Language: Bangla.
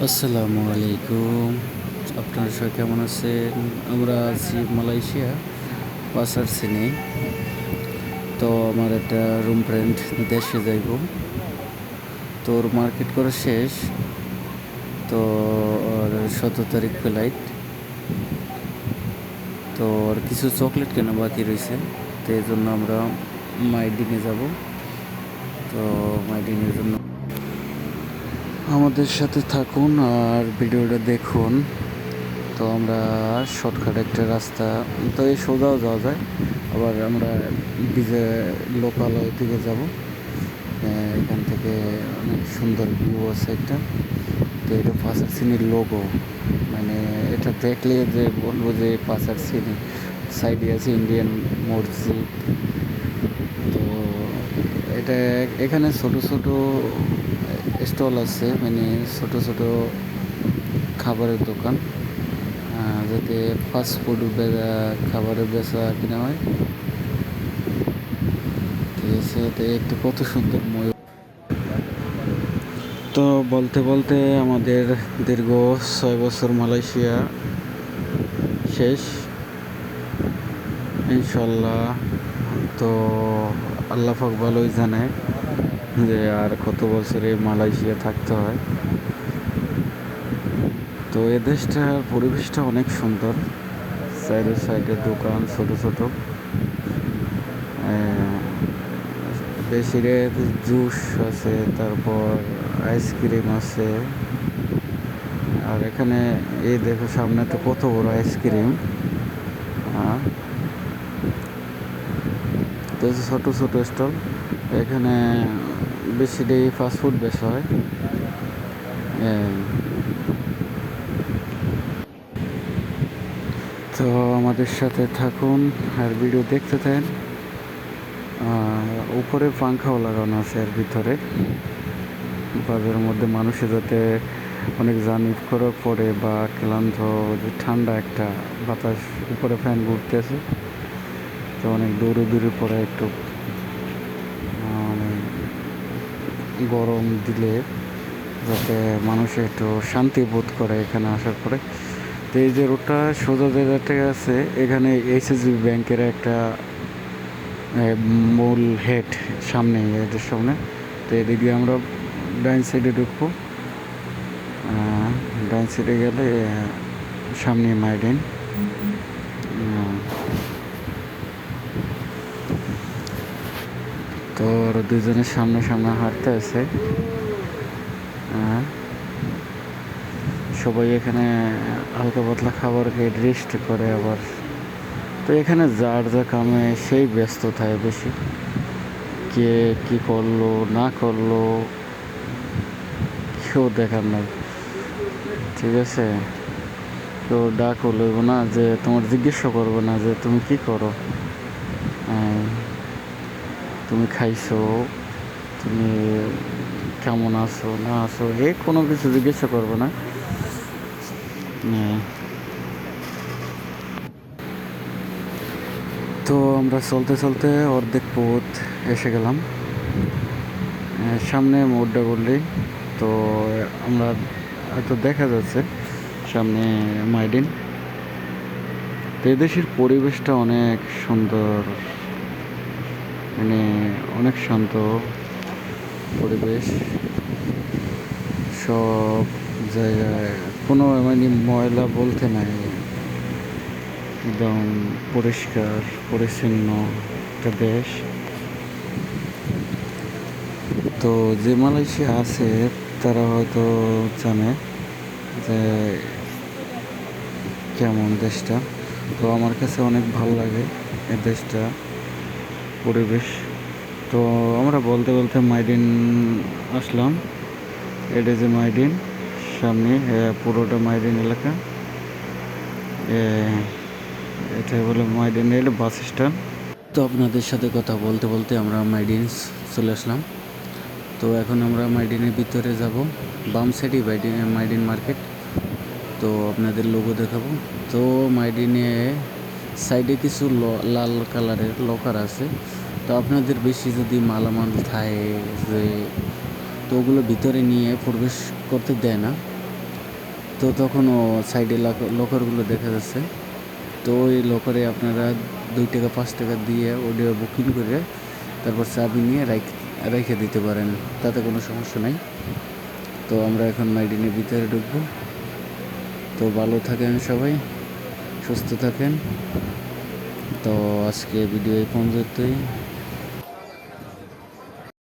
আসসালামু আলাইকুম। আপনারা সবাই কেমন আছেন? আমরা আছি মালয়েশিয়া পাসারসিনে। তো আমার একটা রুম রেন্ট দেশে যাইব। তো ওর মার্কেট করা শেষ। তো ওর 17 তারিখ ফ্লাইট। তো আর কিছু চকলেট কেনা বাকি রয়েছে। তো এই জন্য আমরা মাইডিনে যাব। তো মাইডিনের জন্য আমাদের সাথে থাকুন আর ভিডিওটা দেখুন। তো আমরা শর্টকাট একটা রাস্তা, তো এই সোজাও যাওয়া যায়, আবার আমরা লোকালয় থেকে যাব। এখান থেকে অনেক সুন্দর ভিউ আছে একটা। তো এটা পাসার সিনির লোগো, মানে এটা দেখলে যে বলবো যে পাসার সিনি। সাইডে আছে ইন্ডিয়ান মসজিদ। তো এটা এখানে ছোট ছোট স্টল আছে, মানে ছোট ছোট খাবারের দোকান, যাতে ফাস্টফুড খাবারের বেচা কিনা হয়। ঠিক আছে, তো একটু কত সুন্দর ময়ূর। তো বলতে বলতে আমাদের দীর্ঘ 6 বছর মালয়েশিয়া শেষ ইনশাল্লাহ। তো আল্লাহ পাক ভালোই জানে যে আর কত বছরে মালয়েশিয়া থাকতে হয়। তো এ দেশটার পরিবেশটা অনেক সুন্দর। সাইডে সাইডে দোকান ছোট ছোট, বেশি জুস আছে, তারপর আইসক্রিম আছে। আর এখানে এই দেখো সামনে তো কত বড় আইসক্রিম। তো ছোট ছোট স্টল, এখানে বেশি ফাস্টফুড বেশি হয়। তো আমাদের সাথে থাকুন আর ভিডিও দেখতে থাকেন। উপরে পাংখাও লাগানো আছে এর ভিতরে, বাসের মধ্যে মানুষের যাতে অনেক জার্নি করার পরে বা ক্লান্ত, যে ঠান্ডা একটা বাতাস, উপরে ফ্যান ঘুরতেছে। তো অনেক দূরে দূরে পরে একটু মানে গরম দিলে যাতে মানুষ একটু শান্তি বোধ করে এখানে আসার পরে। তো এই যে রোডটা সোজা জায়গাটা আছে, এখানে এইচএসবি ব্যাংকের একটা মূল হেড সামনে, এটার সামনে। তো এদিকে আমরা ডাইন সাইডে ঢুকবো। ডাইন সাইডে গেলে সামনে মাইডেন। তো ওরা দুজনের সামনে সামনে হাঁটতে আছে। সবাই এখানে হালকা পাতলা খাবার খেয়ে রেস্ট করে আবার। তো এখানে যার যা কামে সেই ব্যস্ত থাকে বেশি, কে কী করলো না করলো কেউ দেখার নাই। ঠিক আছে, কেউ ডাক লইব না, যে তোমার জিজ্ঞাসা করবো না যে তুমি কি করো, তুমি খাইছো, তুমি কেমন আছো না আছো, কোনো কিছু জিজ্ঞাসা করবো না। তো আমরা চলতে চলতে অর্ধেক পথ এসে গেলাম। সামনে মোড়টা বললেই তো আমরা হয়তো দেখা যাচ্ছে সামনে মাইডিন। তো এদেশের পরিবেশটা অনেক সুন্দর, মানে অনেক শান্ত পরিবেশ। সব জায়গায় কোনো মানে ময়লা বলতে নাই, একদম পরিষ্কার পরিচ্ছন্ন একটা দেশ। তো যে মালয়েশিয়া আছে তারা হয়তো জানে যে কেমন দেশটা। তো আমার কাছে অনেক ভালো লাগে এই দেশটা, পরিবেশ। তো আমরা বলতে বলতে মাইডিন আসলাম। এটা যে মাইডিন সামনে, পুরোটা মাইডিন এলাকা। এটা বলে মাইডিন, এটা বাস স্ট্যান্ড। তো আপনাদের সাথে কথা বলতে বলতে আমরা মাইডিন চলে আসলাম। তো এখন আমরা মাইডিনের ভিতরে যাব। বাম সাইডে মাইডিন মার্কেট। তো আপনাদের লোগো দেখাবো। তো মাইডিনে সাইডে কিছু লাল কালারের লকার আছে। তো আপনাদের বেশি যদি মালামাল থাকে যে, তো ওগুলো ভিতরে নিয়ে প্রবেশ করতে দেয় না। তো তখনও সাইডে লকারগুলো দেখা যাচ্ছে। তো ওই লকারে আপনারা 2 টাকা 5 টাকা দিয়ে ওটা বুকিং করে তারপর চাবি নিয়ে রেখে দিতে পারেন, তাতে কোনো সমস্যা নাই। তো আমরা এখন মাইডিনের ভিতরে ঢুকবো। তো ভালো থাকেন সবাই, সুস্থ থাকেন। তো আজকে ভিডিও এই পর্যন্তই।